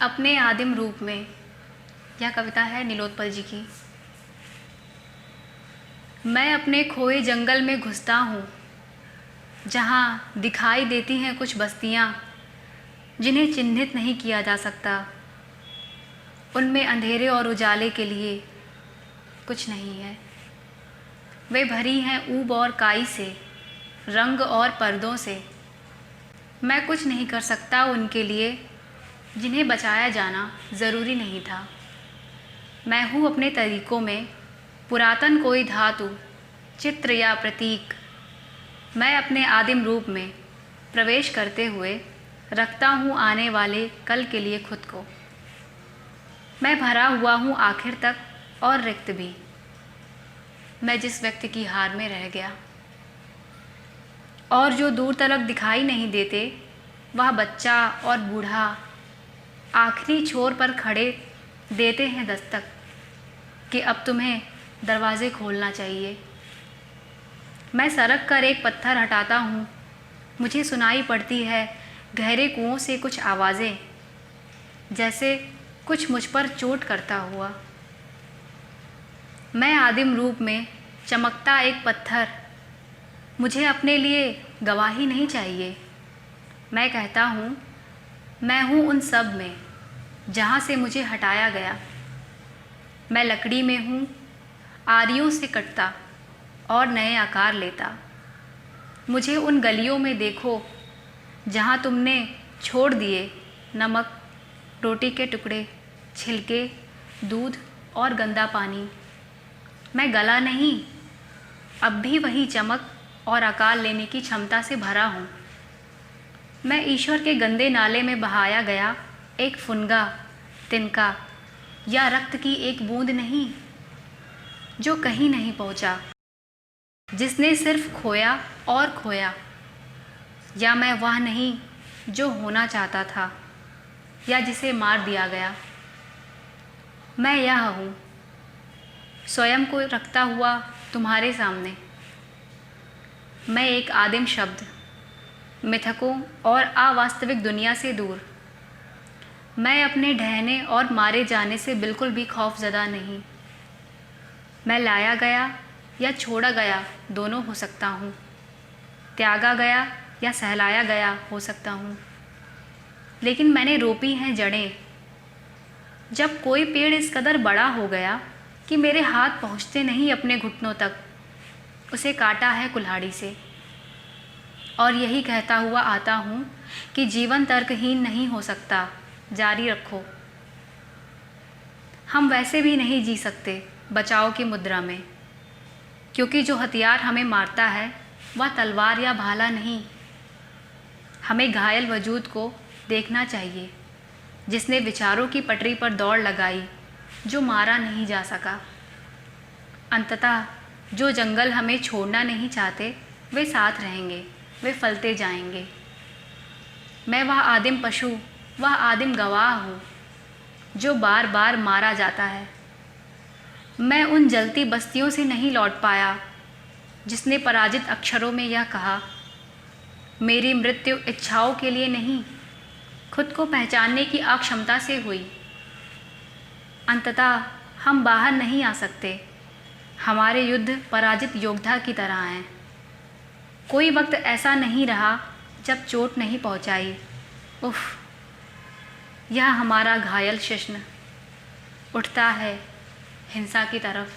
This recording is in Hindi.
अपने आदिम रूप में। यह कविता है नीलोत्पल जी की। मैं अपने खोए जंगल में घुसता हूँ, जहाँ दिखाई देती हैं कुछ बस्तियाँ जिन्हें चिन्हित नहीं किया जा सकता। उनमें अंधेरे और उजाले के लिए कुछ नहीं है। वे भरी हैं ऊब और काई से, रंग और पर्दों से। मैं कुछ नहीं कर सकता उनके लिए, जिन्हें बचाया जाना ज़रूरी नहीं था। मैं हूँ अपने तरीक़ों में पुरातन कोई धातु, चित्र या प्रतीक। मैं अपने आदिम रूप में प्रवेश करते हुए रखता हूँ आने वाले कल के लिए खुद को। मैं भरा हुआ हूँ आखिर तक और रिक्त भी, मैं जिस व्यक्ति की हार में रह गया। और जो दूर तलक दिखाई नहीं देते, वह बच्चा और बूढ़ा आखिरी छोर पर खड़े देते हैं दस्तक कि अब तुम्हें दरवाज़े खोलना चाहिए। मैं सरक कर एक पत्थर हटाता हूँ, मुझे सुनाई पड़ती है गहरे कुओं से कुछ आवाज़ें, जैसे कुछ मुझ पर चोट करता हुआ। मैं आदिम रूप में चमकता एक पत्थर, मुझे अपने लिए गवाही नहीं चाहिए। मैं कहता हूँ, मैं हूँ उन सब में जहाँ से मुझे हटाया गया। मैं लकड़ी में हूँ, आरियों से कटता और नए आकार लेता। मुझे उन गलियों में देखो जहाँ तुमने छोड़ दिए नमक, रोटी के टुकड़े, छिलके, दूध और गंदा पानी। मैं गला नहीं, अब भी वही चमक और आकार लेने की क्षमता से भरा हूँ। मैं ईश्वर के गंदे नाले में बहाया गया एक फुनगा, तिनका या रक्त की एक बूंद नहीं, जो कहीं नहीं पहुँचा, जिसने सिर्फ खोया और खोया। या मैं वह नहीं जो होना चाहता था या जिसे मार दिया गया। मैं यह हूँ, स्वयं को रखता हुआ तुम्हारे सामने। मैं एक आदिम शब्द, मिथकों और अवास्तविक दुनिया से दूर। मैं अपने ढहने और मारे जाने से बिल्कुल भी खौफज़दा नहीं। मैं लाया गया या छोड़ा गया दोनों हो सकता हूँ, त्यागा गया या सहलाया गया हो सकता हूँ। लेकिन मैंने रोपी हैं जड़ें। जब कोई पेड़ इस कदर बड़ा हो गया कि मेरे हाथ पहुँचते नहीं अपने घुटनों तक, उसे काटा है कुल्हाड़ी से। और यही कहता हुआ आता हूँ कि जीवन तर्कहीन नहीं हो सकता, जारी रखो। हम वैसे भी नहीं जी सकते बचाव की मुद्रा में, क्योंकि जो हथियार हमें मारता है वह तलवार या भाला नहीं। हमें घायल वजूद को देखना चाहिए, जिसने विचारों की पटरी पर दौड़ लगाई, जो मारा नहीं जा सका। अंततः जो जंगल हमें छोड़ना नहीं चाहते, वे साथ रहेंगे, वे फलते जाएंगे। मैं वह आदिम पशु, वह आदिम गवाह हूँ, जो बार बार मारा जाता है। मैं उन जलती बस्तियों से नहीं लौट पाया, जिसने पराजित अक्षरों में यह कहा, मेरी मृत्यु इच्छाओं के लिए नहीं, खुद को पहचानने की अक्षमता से हुई। अंततः हम बाहर नहीं आ सकते, हमारे युद्ध पराजित योद्धा की तरह हैं। कोई वक्त ऐसा नहीं रहा जब चोट नहीं पहुंचाई। उफ़, यह हमारा घायल शिश्न उठता है हिंसा की तरफ।